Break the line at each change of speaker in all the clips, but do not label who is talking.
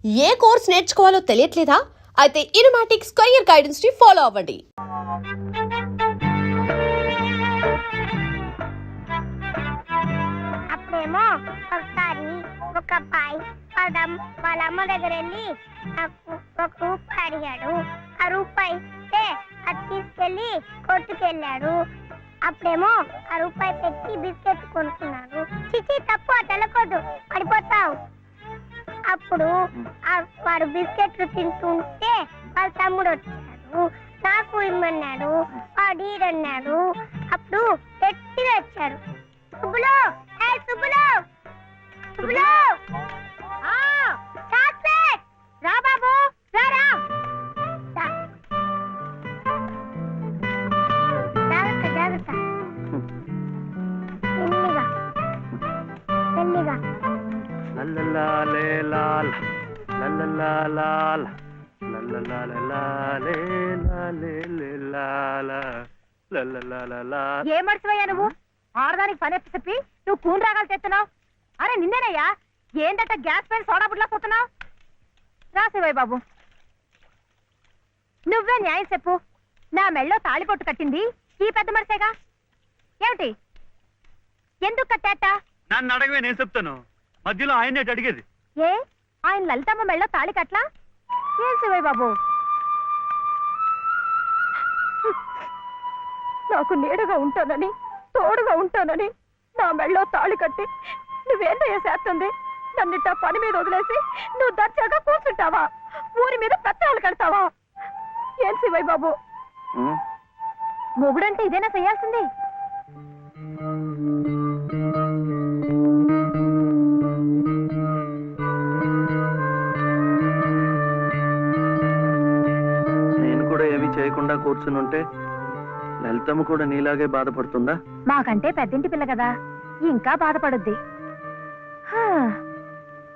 ఏ course నేర్చుకోవాలో తెలియట్లేదా? అయితే ఇనుమాటిక్స్ career guidance ని follow అవ్వండి.
అప్పుడేమో ఒకసారి ఒక అబ్బాయి వాళ్ళ అమ్మ దగ్గర వెళ్ళి నాకు ఒక రూపాయి అడిగాడు. ఆ రూపాయి ఇస్తే అది తీసుకెళ్లి కొట్టుకెళ్ళాడు. అప్పుడేమో ఆ రూపాయి పెట్టి బిస్కెట్ కొనుక్కున్నాడు. చిచి తప్పు, తెలకొద్దు, పడిపోతావు. అప్పుడు వాడు బిస్కెట్లు తింటుంటే వాళ్ళ తమ్ముడు వచ్చాడు, నాకు ఇమ్మన్నాడు. వాడు ఈడన్నాడు. అప్పుడు గట్టిగా వచ్చాడు, సుబ్బులు, సుబ్బులు, సుబ్బులు, చాక్లెట్ రా బాబు, రారా. జాగ్రత్త జాగ్రత్త, మెల్లిగా మెల్లిగా.
ఏ మర్చిపోయా నువ్వు? ఆడదానికి పని చెప్పి నువ్వు కూని రాగాలు తెస్తున్నావు. అరే నిన్నేనయ్యా, ఏందట గ్యాస్ పైన సోడా బుడ్లా పోతున్నావు? రాసేవాయి బాబు, నువ్వే న్యాయం చెప్పు. నా మెళ్ళో తాళిపొట్టు కట్టింది ఈ పెద్ద మనిషేగా. ఏమిటి, ఎందుకు కట్టాట?
నన్ను అడగవే, నేను చెప్తాను. మధ్యలో ఆయన అడిగేది
ఏ, ఆయన లలితమ్మ మెళ్ళో తాళి కట్లా? ఏం శివయ్య బాబు, నాకు నీడగా ఉంటానని, తోడుగా ఉంటానని నా మెళ్ళో తాళి కట్టి నువ్వేందయ్యా చేస్తుంది? నన్నిట పని మీద వదిలేసి నువ్వు దర్జాగా కూర్చుంటావా? ఊరి మీద పెత్తనాలు కడతావా? ఏం శివయ్య బాబు, మొగుడంటే ఇదేనా చేయాల్సింది?
నేను కూడా ఏమీ చేయకుండా కూర్చునుంటే లలితమ్మ కూడా నీలాగే బాధపడుతుందా?
మాకంటే పెద్దింటి పిల్ల కదా, ఇంకా బాధపడుద్ది.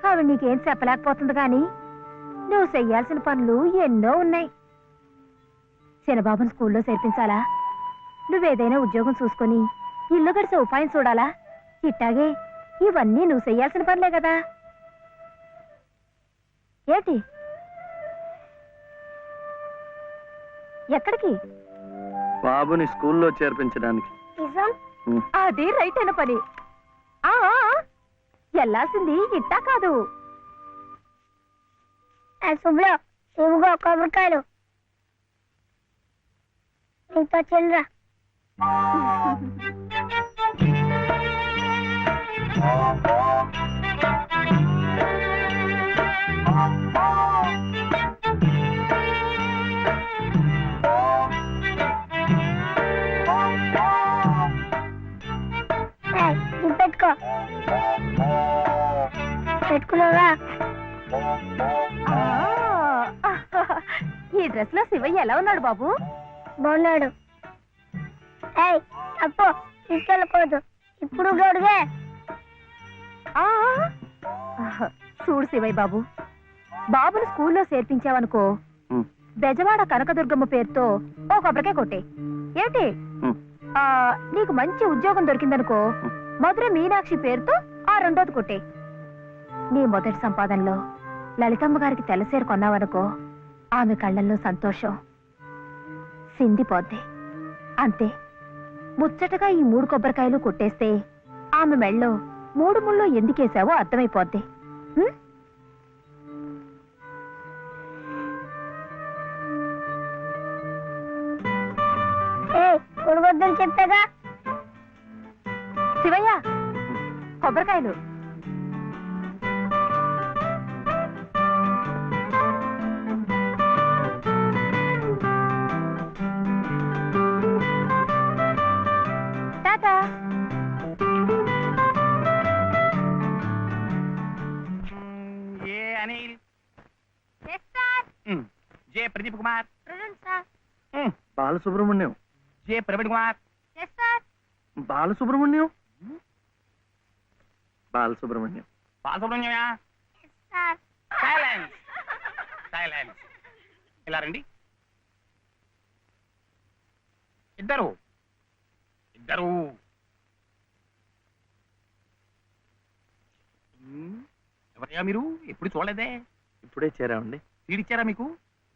ఆవిడ నీకేం చెప్పలేకపోతుంది గాని నువ్వు చెయ్యాల్సిన పనులు ఎన్నో ఉన్నాయి. చిన్నబాబుని స్కూల్లో చేర్పించాలా? నువ్వేదైనా ఉద్యోగం చూసుకొని ఇల్లు గడిసే ఉపాయం చూడాలా? ఇట్టాగే ఇవన్నీ నువ్వు చెయ్యాల్సిన పనులే కదా. ఏంటి, ఎక్కడికి?
బాబుని స్కూల్లో చేర్పించడానికి.
అది రైట్ అయిన పని. వెళ్ళాల్సింది ఇట్టా కాదు.
శుభ్లో ఇవిగో కొబ్బరికాయలు, నీతో చెల్లరా. పెట్టుకో, పెట్టుకున్నావా?
ఈ డ్రెస్ లో శివయ్య ఎలా ఉన్నాడు బాబు?
బాగున్నాడు. అప్పు తీసుకెళ్ళకూడదు, ఇప్పుడు గొడుగే.
చూడు శివయ్య బాబు, బాబుని స్కూల్లో చేర్పించావనుకో, బెజవాడ కనకదుర్గమ్మ పేరుతో ఓ కొబ్బరికాయ కొట్టే. ఏమిటి, నీకు మంచి ఉద్యోగం దొరికిందనుకో, మధుర మీనాక్షి పేరుతో ఆ రెండోది కొట్టే. నీ మొదటి సంపాదనలో లలితమ్మ గారికి తెల్లసేరు కొన్నావనుకో, ఆమె కళ్ళల్లో సంతోషం సిందిపోద్ది. అంతే, ముచ్చటగా ఈ 3 కొబ్బరికాయలు కొట్టేస్తే ఆమె మెళ్ళో 3 ముళ్ళు ఎందుకేసావో అర్థమైపోద్ది.
కొడవద్దని చెప్పాగా.
శివయ్య, కొబ్బరికాయలు. Tata.
A Anil, J Pradeep Kumar,
Balasubrahmanyam,
J Praveen Kumar,
Balasubrahmanyam, Balasubrahmanyam,
బాలసుబ్రహ్మణ్యమా? Silence, silence. ఇలా రండి. ఇద్దరు ఇద్దరు ఎవరయ్యా మీరు? ఎప్పుడు చూడలేదే.
ఇప్పుడే చేరామండి.
సీడిచ్చారా మీకు?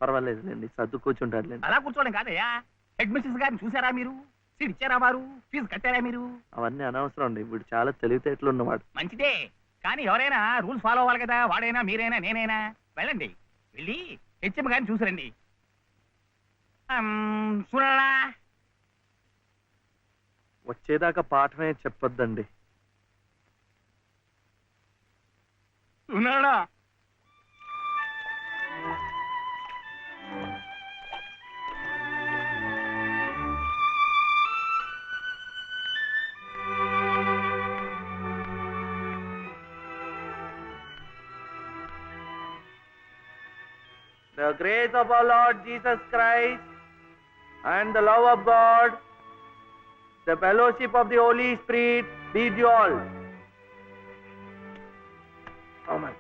పర్వాలేదులేండి, సర్దు కూర్చుంటారులేండి.
అలా కూర్చోవడం కాదయ్యా, హెడ్ మిస్సెస్ గారిని చూసారా మీరు? సీడిచ్చారా వారు? ఫీజు కట్టారా మీరు?
అవన్నీ అనవసరం అండి, వీడు చాలా తెలివితేటలు ఉన్నవాడు.
మంచిదే, కానీ ఎవరైనా రూల్స్ ఫాలో అవ్వాలి కదా. వాడైనా మీరైనా నేనైనా. వెళ్ళండి, వెళ్ళి హెచ్ఎం గారిని చూసిరండి. చూడాలా?
వచ్చేదాకా పాఠమే చెప్పొద్దండి.
ఉన్నాడా?
The grace of our Lord Jesus Christ and the love of God, the fellowship of the Holy Spirit be with you all. Amen.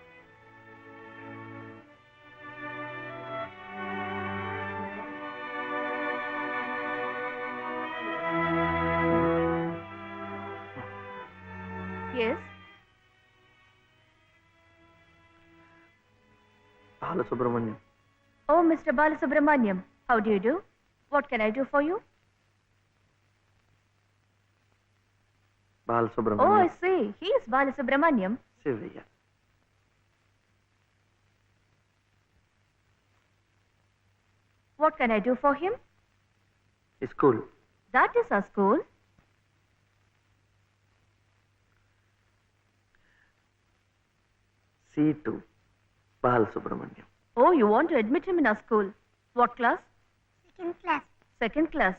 Yes,
Balasubramaniam.
Oh mister Balasubramaniam, how do you do? What can I do for you? Oh,
Balasubramaniam.
I see, he is Balasubramaniam.
Sivaya.
What can I do for him?
School.
That is our school.
C2. Balasubramaniam.
Oh, you want to admit him in our school. What class?
Second class.
Second class.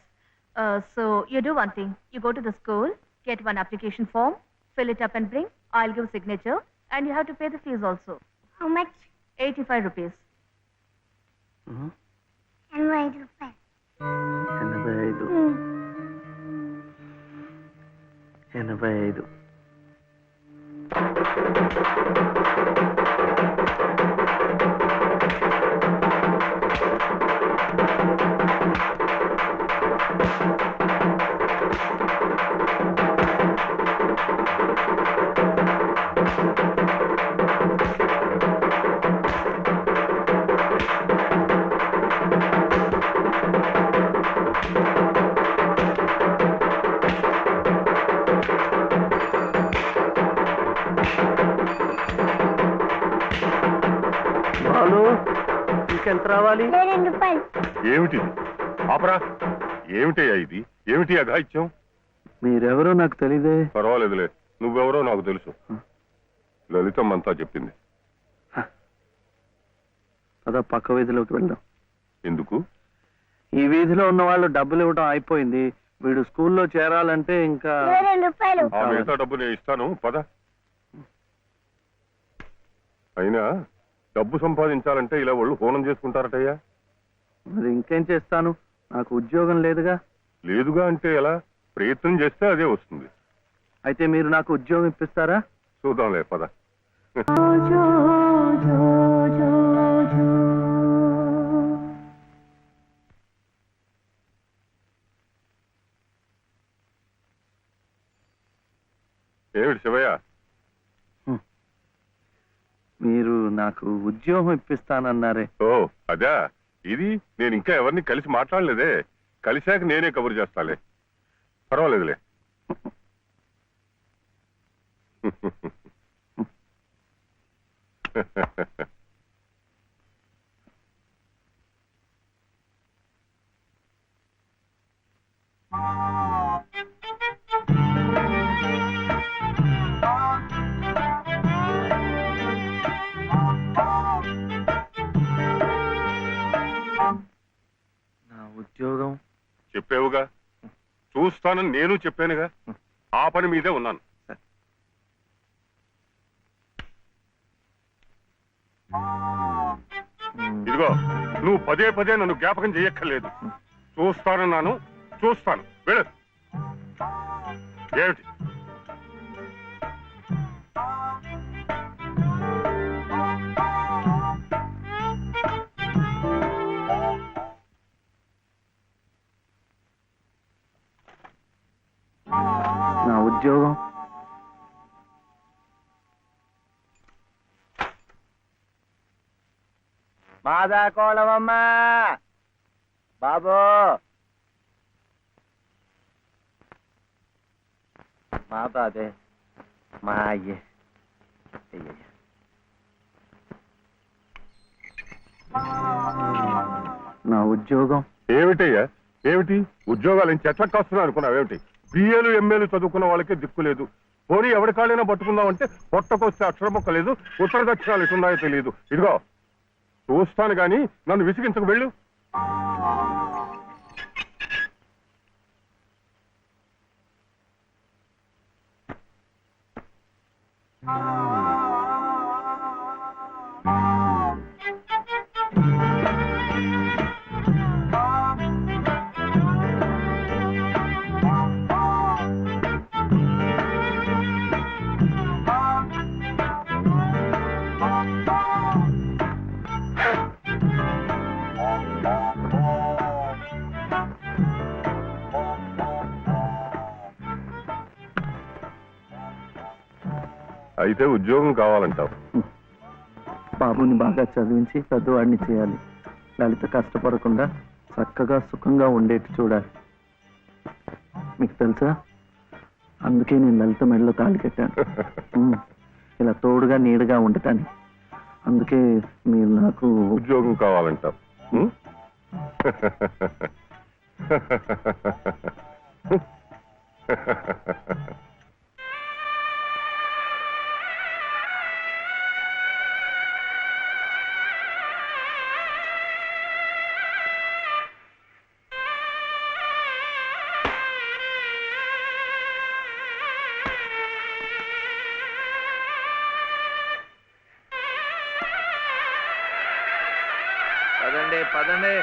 So you do one thing. You go to the school, get one application form, fill it up and bring. I'll give signature and you have to pay the fees also.
How much?
85 rupees.
85 రూపాయలు.
85. బాలు, ఇంకెంత రావాలి?
2 రూపాయలు.
ఏమిటిది? ఆపరా! ఏమిటయ్యా ఇది? ఏమిటి అఘాయిత్యం?
మీరెవరో నాకు తెలీదే.
పర్వాలేదులే, నువ్వెవరో నాకు తెలుసు. లలితమ్మంతా చెప్పింది.
అదా పక్క వీధిలోకి వెళ్దాం.
ఎందుకు?
ఈ వీధిలో ఉన్న వాళ్ళు డబ్బులు ఇవ్వడం అయిపోయింది. వీడు స్కూల్లో చేరాలంటే ఇంకా
2 రూపాయలు.
ఆ మిగతా డబ్బు నేను ఇస్తాను, పద. అయినా డబ్బు సంపాదించాలంటే ఇలా వాళ్ళు హోనం చేసుకుంటారటయ్యా.
మరి ఇంకేం చేస్తాను, నాకు ఉద్యోగం లేదుగా.
లేదుగా అంటే ఎలా? ప్రయత్నం చేస్తే అదే వస్తుంది.
అయితే మీరు నాకు ఉద్యోగం ఇప్పిస్తారా?
చూద్దాంలే, పద. ఏమిటి శివయ్య?
మీరు నాకు ఉద్యోగం ఇప్పిస్తానన్నారే.
ఓ అదా, ఇది నేను ఇంకా ఎవరిని కలిసి మాట్లాడలేదే. కలిశాక నేనే కబురు చేస్తాలే, పర్వాలేదులే.
నా ఉద్యోగం
చెప్పావుగా, చూస్తానని నేను చెప్పానుగా. ఆ పని మీదే ఉన్నాను. ఇదిగో, నువ్వు పదే పదే నన్ను జ్ఞాపకం చెయ్యక్కర్లేదు. చూస్తానన్నాను, చూస్తాను. వెళ్ళు. ఏమిటి?
నా ఉద్యోగం మాదా కోళమమ్మా బాబు మా బాబే మా అయ్యే నా ఉద్యోగం
ఏమిటయ్యా ఏమిటి ఉద్యోగాలు చెట్లకు వస్తున్నావు అనుకున్నావు ఏమిటి బిఏలు ఎంఏలు చదువుకున్న వాళ్ళకే దిక్కు లేదు పోనీ ఎవరి కాళ్ళైనా పట్టుకుందామంటే పొట్టకొస్తే అక్షర మొక్క లేదు ఉత్తర దక్షిణాలు ఎటున్నాయో తెలియదు ఇదిగో చూస్తాను గాని నన్ను విసిగించకు వెళ్ళు అయితే ఉద్యోగం కావాలంటావు
బాబుని బాగా చదివించి పెద్దవాడిని చేయాలి లలిత కష్టపడకుండా చక్కగా సుఖంగా ఉండేట్టు చూడాలి మీకు తెలుసా అందుకే నేను లలిత మెడలో తాళి కట్టాను ఇలా తోడుగా నీడగా ఉండటానికి అందుకే మీరు నాకు
ఉద్యోగం కావాలంటావు ఉం?
పదండి పదండి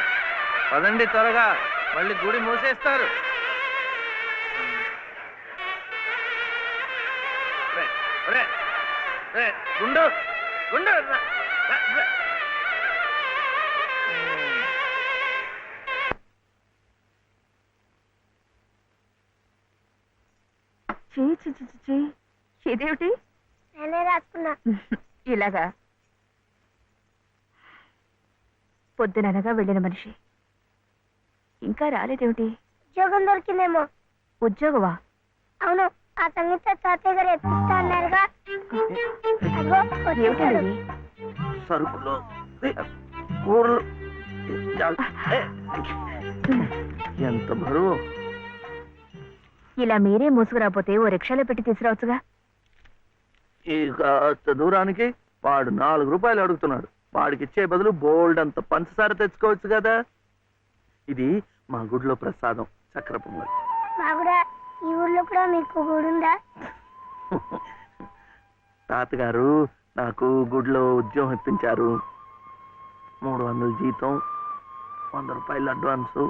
పదండి త్వరగా మళ్ళీ గుడి మూసేస్తారు గుండు గుండు
ఇదేమిటి
నేనే రాసుకున్నా.
ఇలాగా పొద్దుననగా వెళ్ళిన మనిషి ఇంకా రాలేదేమిటి?
ఉద్యోగం దొరికిందేమో.
ఉద్యోగమా?
అవును, ఆ సంగీత తాతయ్య గారు ఎప్పిస్తా అన్నారుగా. అదిగో వచ్చేసాడు.
ఏమిటండి?
సరుకులు కూరలు ఎంత బరువు.
ఇలా మీరే మూసుకురాపోతే ఓ రిక్షాలో పెట్టి తీసుకురావచ్చుగా.
ఈ కాస్త దూరానికి వాడు 4 రూపాయలు అడుగుతున్నాడు. వాడికి ఇచ్చే బదులు బోల్డ్ అంత పంచదార తెచ్చుకోవచ్చు కదా. ఇది మా గుడిలో ప్రసాదం చక్కెర పొంగల్.
మా కూడా ఈ ఊర్లో కూడా మీకు గుడుందా?
తాతగారు నాకు గుడిలో ఉద్యోగం ఇప్పించారు. 300 జీతం, 100 రూపాయలు అడ్వాన్సు,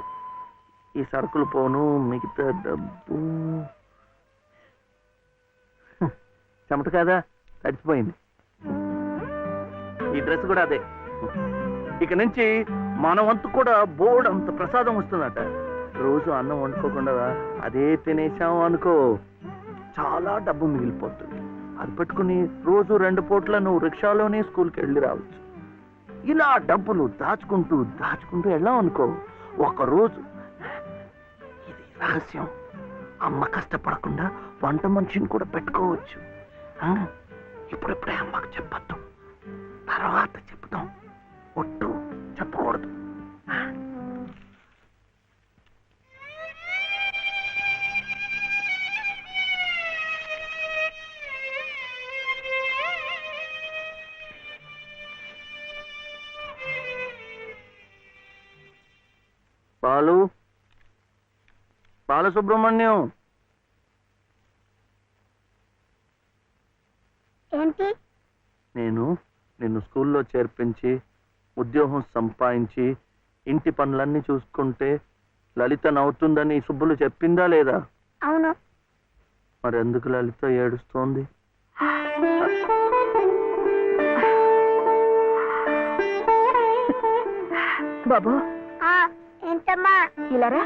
ఈ సరుకులు పోను, మిగతా డబ్బు చెమట కదా తడిచిపోయింది. ఈ డ్రెస్ కూడా అదే. ఇక నుంచి మన వంతు కూడా బోర్డు అంత ప్రసాదం వస్తుందట. రోజు అన్నం వండుకోకుండా అదే తినేసాం అనుకో, చాలా డబ్బు మిగిలిపోతుంది. అది పెట్టుకుని రోజు 2 పూట్ల నువ్వు రిక్షాలోనే స్కూల్కి వెళ్ళి రావచ్చు. ఇలా డబ్బులు దాచుకుంటూ దాచుకుంటూ వెళ్ళాం అనుకో, ఒకరోజు ఇది రహస్యం, అమ్మ కష్టపడకుండా వంట మనిషిని కూడా పెట్టుకోవచ్చు. ఇప్పుడిప్పుడే అమ్మకు చెప్పద్దు, తర్వాత చెప్తాం. ఒట్టు చెప్పకూడదు. బాలు, బాలసుబ్రహ్మణ్యం,
ఏంటి?
నేను నిన్ను స్కూల్లో చేర్పించి ఉద్యోగం సంపాదించి ఇంటి పనులన్నీ చూసుకుంటే లలిత నవ్వుతుందని సుబ్బులు చెప్పిందా లేదా?
అవును.
మరి ఎందుకు లలిత ఏడుస్తోంది?
బాబు
ఏంటమ్మా?
ఇలారా.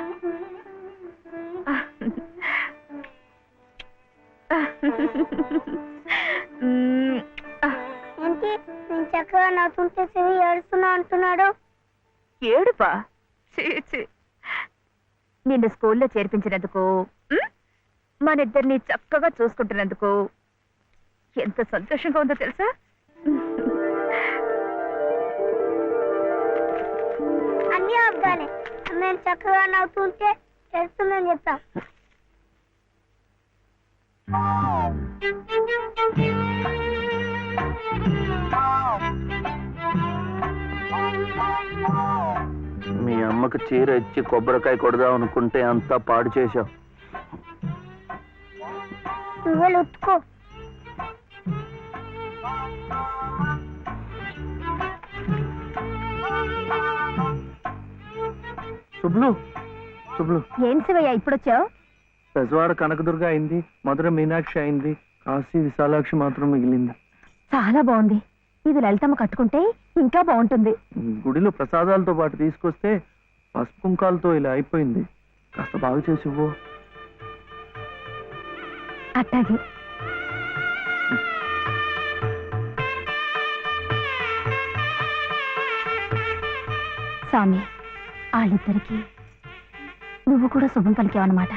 ఏంటి నేను చక్కగా నవ్వుతుంటే శివి ఏడుస్తున్నా అంటున్నాడు.
ఏడుపా? ఛీ, ఛీ. నిన్ను స్కూల్లో చేర్పించినందుకు మన ఇద్దరిని చక్కగా చూసుకుంటున్నందుకు ఎంత సంతోషంగా ఉందో తెలుసా?
అన్నీ అబ్బాలే. మేము చక్కగా నవ్వుతుంటే ఏడుస్తుందని చెప్పాం.
మీ అమ్మకు చీర ఇచ్చి కొబ్బరికాయ కొడదాం అనుకుంటే అంతా పాడు చేశావు.
నువ్వు ఉత్తుకో.
శుభ్లు శుభ్లు,
ఏం శివయ్య ఇప్పుడొచ్చావు?
పెజవాడ కనకదుర్గ అయింది, మధుర మీనాక్షి అయింది, కాశీ విశాలాక్షి మాత్రం మిగిలింది.
చాలా బాగుంది. ఇది లలితమ్మ కట్టుకుంటే ఇంకా బాగుంటుంది.
గుడిలో ప్రసాదాలతో పాటు తీసుకొస్తే పసుపు కుంకాలతో ఇలా అయిపోయింది. కాస్త బాగు చేసి ఇవ్వు.
అట్టాగే. స్వామి, వాళ్ళిద్దరికి నువ్వు కూడా శుభం పలికావన్నమాట.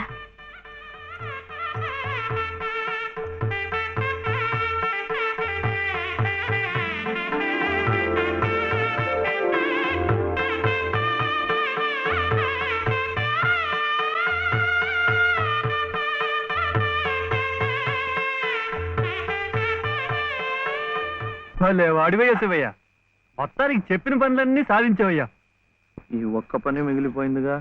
వాడివయ్యా శివయ్య, మొత్తానికి చెప్పిన పనులన్నీ సాధించవయ్యా. ఈ ఒక్క పని మిగిలిపోయిందిగా.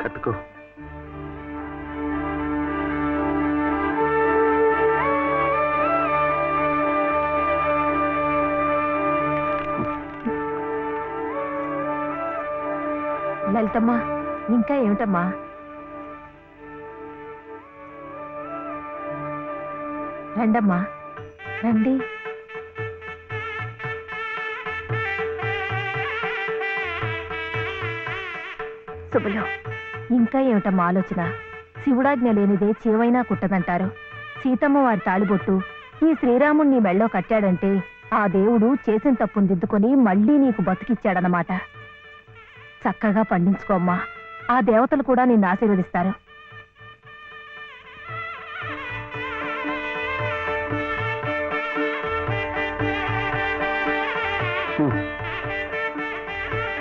కట్టుకో.
లలితమ్మా, ఇంకా ఏమిటమ్మా? రండమ్మా, రండి. శుభలో, ఇంకా ఏమిటమ్మా ఆలోచన? శివుడాజ్ఞ లేనిదే చేవైనా కుట్టదంటారు. సీతమ్మ వారి తాళిబొట్టు ఈ శ్రీరాముణ్ణి మెళ్ళో కట్టాడంటే ఆ దేవుడు చేసిన తప్పును దిద్దుకొని మళ్ళీ నీకు బతికిచ్చాడనమాట. చక్కగా పండించుకోమ్మా, ఆ దేవతలు కూడా నిన్ను ఆశీర్వదిస్తారు.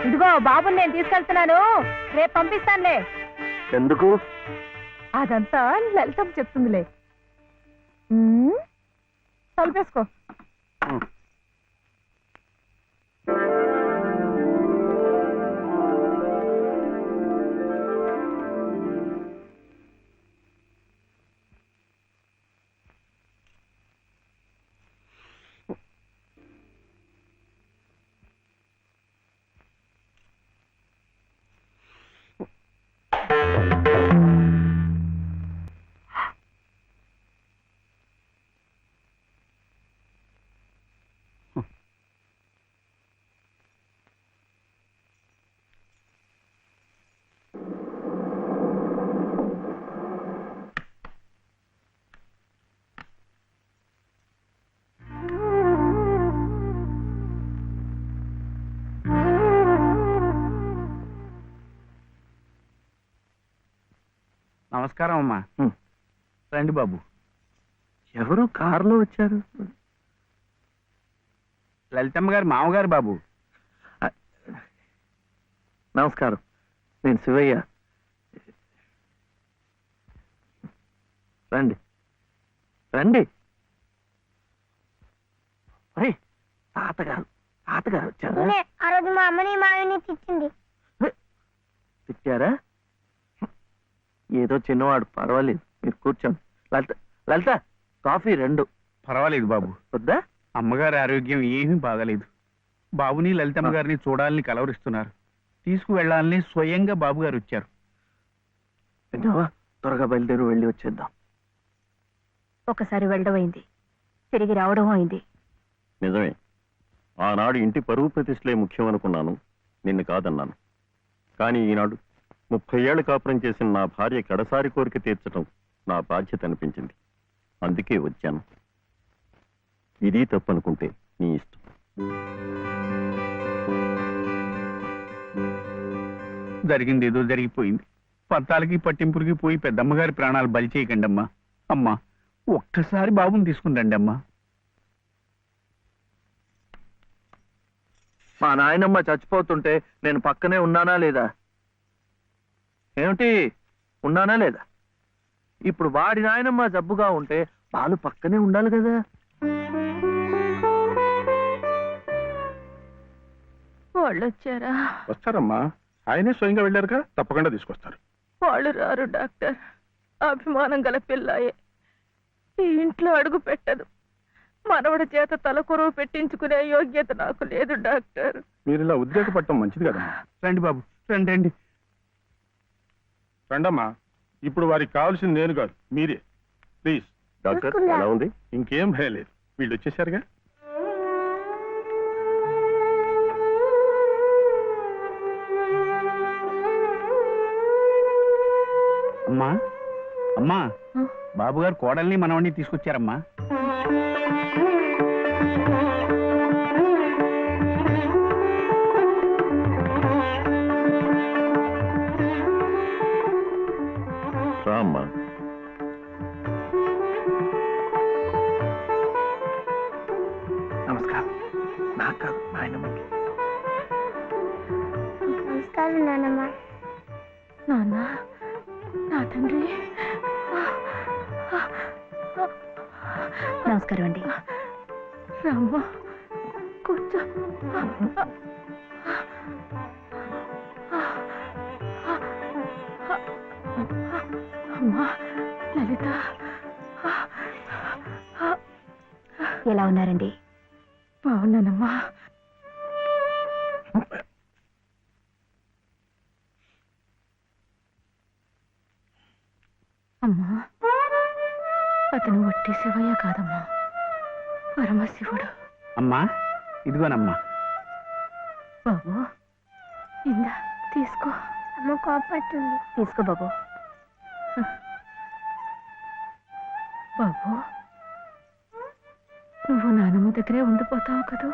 ఇదిగో బాబుని నేను తీసుకెళ్తున్నాను, రేపు పంపిస్తానులే.
ఎందుకు?
అదంతా లలితమ్మ చెప్తుందిలే. తలుపేసుకో.
నమస్కారం అమ్మా. రండి బాబు.
ఎవరు కారులో వచ్చారు?
లలితమ్మ గారు మామగారు బాబు.
నమస్కారం, నేను శివయ్య. రండి రండి. అరే, తాతగారు తాతగారు వచ్చారా?
నేనే ఆ రోజు మా అమ్మని మావిని తిట్టింది.
తిట్టారా? ఏదో చిన్నవాడు, పర్వాలేదు, మీరు కూర్చోండి. లలిత లలిత, కాఫీ 2.
పర్వాలేదు బాబు.
వద్దా?
అమ్మగారి ఆరోగ్యం ఏమీ బాగలేదు. బాబుని లలితమ్మ గారిని చూడాలని కలవరిస్తున్నారు. తీసుకువెళ్లాలని స్వయంగా బాబు గారు వచ్చారు.
విన్నావా? త్వరగా బయలుదేరి వెళ్ళి వచ్చేద్దాం.
ఒకసారి వెళ్ళడం అయింది, తిరిగి రావడం అయింది.
నిజమే, ఆనాడు ఇంటి పరువు ప్రతిష్టలే ముఖ్యం అనుకున్నాను, నిన్ను కాదన్నాను. కానీ ఈనాడు 30 ఏళ్ల కాపురం చేసిన నా భార్య కడసారి కోరిక తీర్చడం నా బాధ్యత అనిపించింది. అందుకే వచ్చాను. ఇది తప్పనుకుంటే నీ ఇష్టం.
జరిగింది ఏదో జరిగిపోయింది. పత్తాలకి పట్టింపులకి పోయి పెద్దమ్మగారి ప్రాణాలు బలి చేయకండి అమ్మా. అమ్మా, ఒక్కసారి బాబుని తీసుకుని రండి అమ్మా.
మా నాయనమ్మ చచ్చిపోతుంటే నేను పక్కనే ఉన్నానా లేదా? ఏమిటి, ఉన్నానా లేదా? ఇప్పుడు వాడి నాయనమ్మ జబ్బుగా ఉంటే వాళ్ళు పక్కనే ఉండాలి కదా.
వాళ్ళు వచ్చారా?
వస్తారమ్మా, ఆయనే స్వయంగా వెళ్ళారుగా, తప్పకుండా తీసుకొస్తారు.
వాళ్ళు రారు డాక్టర్. అభిమానం గల పిల్లాయే, ఈ ఇంట్లో అడుగు పెట్టదు. మనవడి చేత తలకొరువు పెట్టించుకునే యోగ్యత నాకు లేదు డాక్టర్.
మీరు ఇలా ఉద్రేకపడటం మంచిది కదమ్మా.
రండి బాబు, రండి రండి.
రండమ్మా, ఇప్పుడు వారికి కావాల్సింది నేను కాదు, మీరే. ప్లీజ్.
డాక్టర్ ఎలా ఉంది?
ఇంకేం భయం లేదు, వీళ్ళు వచ్చేసారుగా.
అమ్మా, అమ్మా, బాబు గారు కోడల్ని మనవడిని తీసుకొచ్చారమ్మా.
రామ్మా.
నమస్కారం. నాకు కాదు, నాయనమ్మకి.
నమస్కారం నానమ్మ.
నాన్న, నా తండ్రి. నమస్కారం అండి. రామ్మ, కూర్చో. అమ్మా లలిత, ఎలా ఉన్నారండి? బాగున్నానమ్మా. అమ్మా, అతను వట్టి శివయ్య కాదమ్మా, పరమశివుడు.
అమ్మా, ఇదిగోనమ్మా.
బాబు, ఇందా తీసుకో.
అమ్మ కోపడుతుంది.
తీసుకో బాబు. బాబు, నువ్వు నానమ్మ దగ్గరే ఉండిపోతావు కదూ,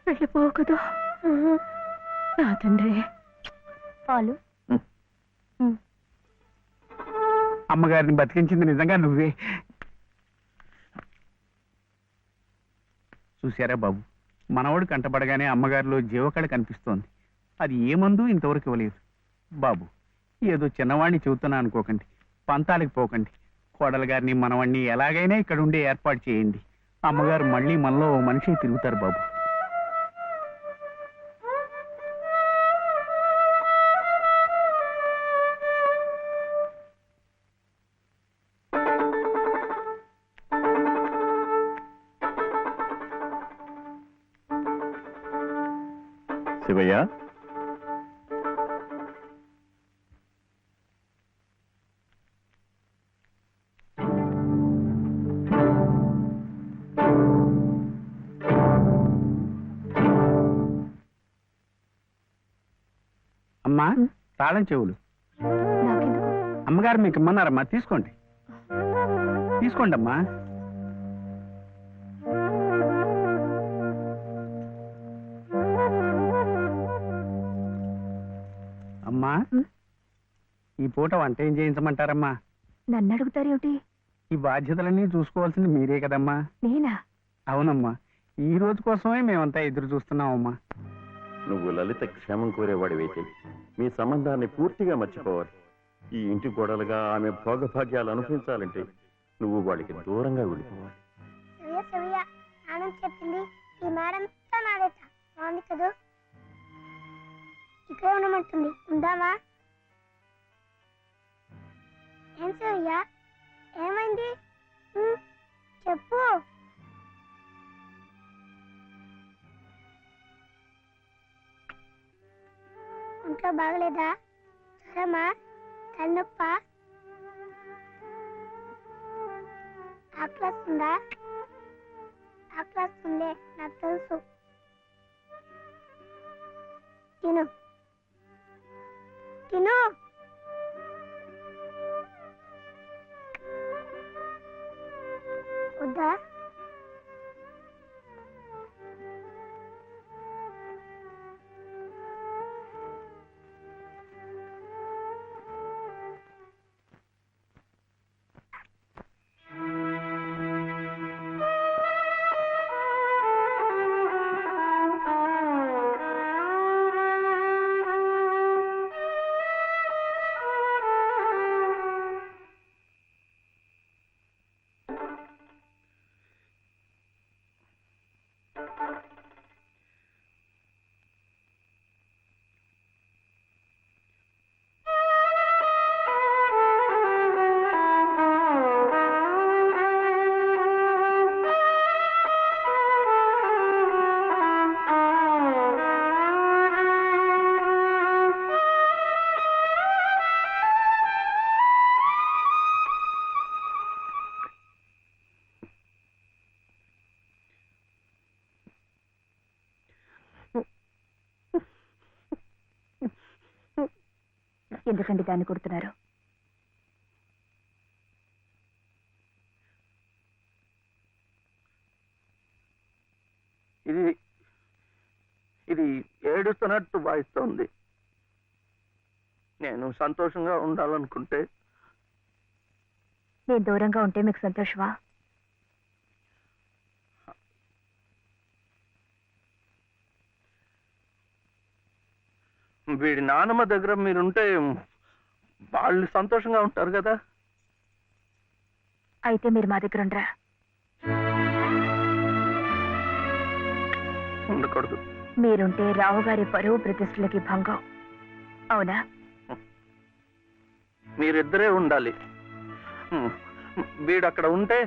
వెళ్ళిపోవు కదూ. నా తండ్రి.
పాలు.
అమ్మగారిని బతికించింది నిజంగా నువ్వే. చూశారా బాబు, మనవడు కంటపడగానే అమ్మగారిలో జీవకళ కనిపిస్తోంది. అది ఏ మందు ఇంతవరకు ఇవ్వలేదు. బాబు, ఏదో చిన్నవాడిని చెబుతున్నా అనుకోకండి, పంతాలకు పోకండి. కోడలు గారిని మనవాడిని ఎలాగైనా ఇక్కడ ఉండే ఏర్పాటు చేయండి. అమ్మగారు మళ్ళీ మనలో ఓ మనిషి తిరుగుతారు బాబు.
శివయ్య,
అమ్మా, తాళం చెవులు
నాకెందుకు?
అమ్మగారు మీకు ఇమ్మన్నారమ్మా, తీసుకోండి. తీసుకోండి అమ్మా. అమ్మా, ఈ పూట వంట ఏం చేయించమంటారమ్మా?
నన్ను అడుగుతారేమిటి?
ఈ బాధ్యతలన్నీ చూసుకోవాల్సింది మీరే కదమ్మా.
నేనా?
అవునమ్మా, ఈ రోజు కోసమే మేమంతా ఎదురు చూస్తున్నామమ్మా.
నువ్వు లలిత క్షేమం కోరేవాడివైతే మీ సంబంధాన్ని పూర్తిగా మర్చిపోవాలి. ఈ ఇంటి గోడలుగా ఆమె భోగభాగ్యాలు అనుభవించాలంటే నువ్వు వాడికి దూరంగా వెళ్ళిపోవాలి.
సవ్య సవ్య, నాన్న చెప్పింది ఈ మేడం నాదేట. బాగుంది కదూ. ఇక్కడే ఉండమంటుంది, ఉందామా? ఏం సవ్య, ఏమైంది? చెప్పు. ఇంకా బాగలేదా? సరేమ్మా, తలనొప్ప ఆకలిస్తుందా? ఆకలిస్తుందే, నాకు తెలుసు. తిను తిను. వద్దా?
ఎందుకండి దాన్ని కొడుతున్నారు?
ఇది ఇది ఏడుస్తున్నట్టు భావిస్తోంది. నేను సంతోషంగా ఉండాలనుకుంటే
నేను దూరంగా ఉంటే మీకు సంతోషమా?
వీడి నాన్నమ్మ దగ్గర మీరుంటే వాళ్ళు సంతోషంగా ఉంటారు కదా.
అయితే మీరు మా దగ్గర ఉండరా?
ఉండకూడదు.
మీరుంటే రావుగారి పరువు ప్రతిష్టలకి భంగం. అవునా?
మీరిద్దరే ఉండాలి. వీడు అక్కడ ఉంటే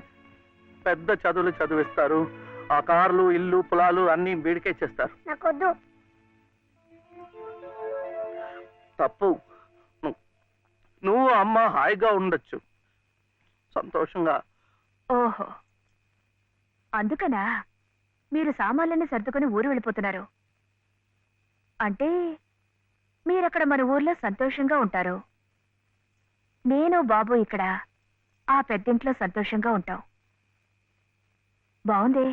పెద్ద చదువులు చదివిస్తారు. ఆ కార్లు, ఇల్లు, పొలాలు అన్ని వీడికే చేస్తారు.
నాకొద్దు.
తప్పు. నువ్వు అమ్మ హాయిగా ఉండొచ్చు, సంతోషంగా.
ఓహో, అందుకనా మీరు సామాన్లన్నీ సర్దుకొని ఊరు వెళ్ళిపోతున్నారు? అంటే మీరక్కడ మన ఊర్లో సంతోషంగా ఉంటారు, నేను బాబు ఇక్కడ ఆ పెద్దింట్లో సంతోషంగా ఉంటాం. బాగుంది.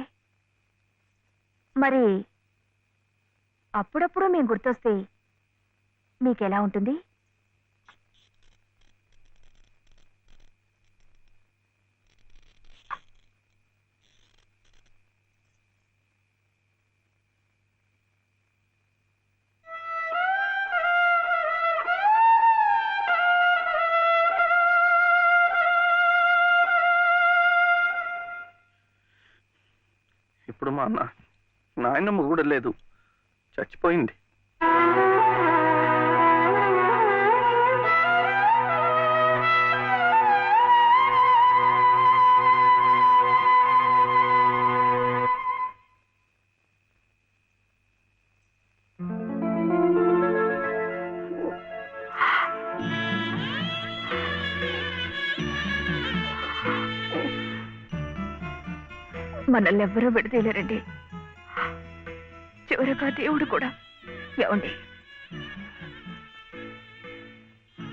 మరి అప్పుడప్పుడు మేము గుర్తొస్తే మీకెలా ఉంటుంది?
ఇప్పుడు మా నాయనమ్మ కూడా లేదు, చచ్చిపోయింది.
మనల్ని ఎవ్వరూ విడదీయలేరండి, చివరగా దేవుడు కూడా. ఏమండి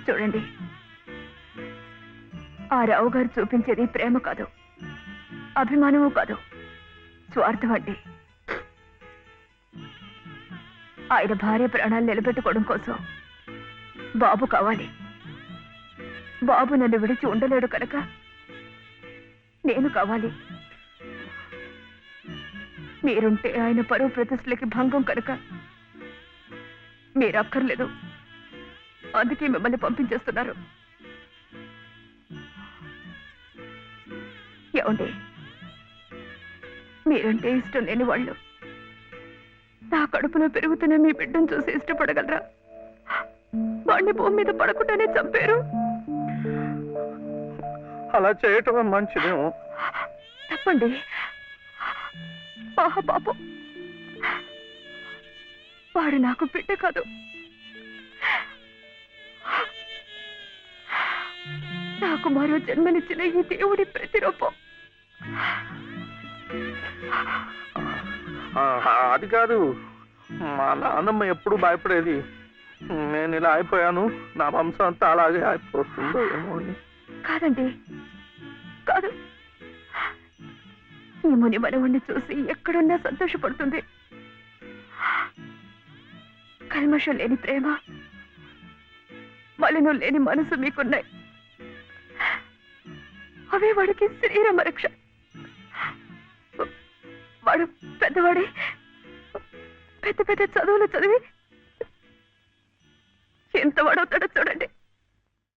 చూడండి, ఆ రావు గారు చూపించేది ప్రేమ కాదు, అభిమానము కాదు, స్వార్థం అండి. ఆయన భార్య ప్రాణాలు నిలబెట్టుకోవడం కోసం బాబు కావాలి. బాబు నన్ను విడిచి ఉండలేడు కనుక నేను కావాలి. మీరుంటే ఆయన పరువు ప్రతిష్టలకి భంగం కనుక మీరు అక్కర్లేదు, అందుకే మిమ్మల్ని పంపించేస్తున్నారు. ఏమండి, మీరంటే ఇష్టం లేని వాళ్ళు నా కడుపులో పెరుగుతున్న మీ బిడ్డను చూసి ఇష్టపడగలరా? వాడిని భూమి మీద పడకుండానే చంపారు.
అలా చేయటం మంచిదేమో.
తప్పండి. పాపం, వాడు నాకు బిడ్డ కాదు, నాకు మరో జన్మనిచ్చిన ఈ దేవుడి ప్రతిరూపం.
అది కాదు, మా నాన్నమ్మ ఎప్పుడు భయపడేది. నేను ఇలా అయిపోయాను, నా వంశం అంతా అలాగే అయిపోతుందో ఏమో అని.
కాదండి, కాదు. ఈ ముని మనవుణ్ణి చూసి ఎక్కడున్నా సంతోషపడుతుంది. కల్మషం లేని ప్రేమ, మలినం లేని మనసు మీకున్నాయి. అవే వాడికి శ్రీరామ రక్ష. వాడు పెద్దవాడి పెద్ద పెద్ద చదువులు చదివి ఎంత వాడవుతాడో చూడండి.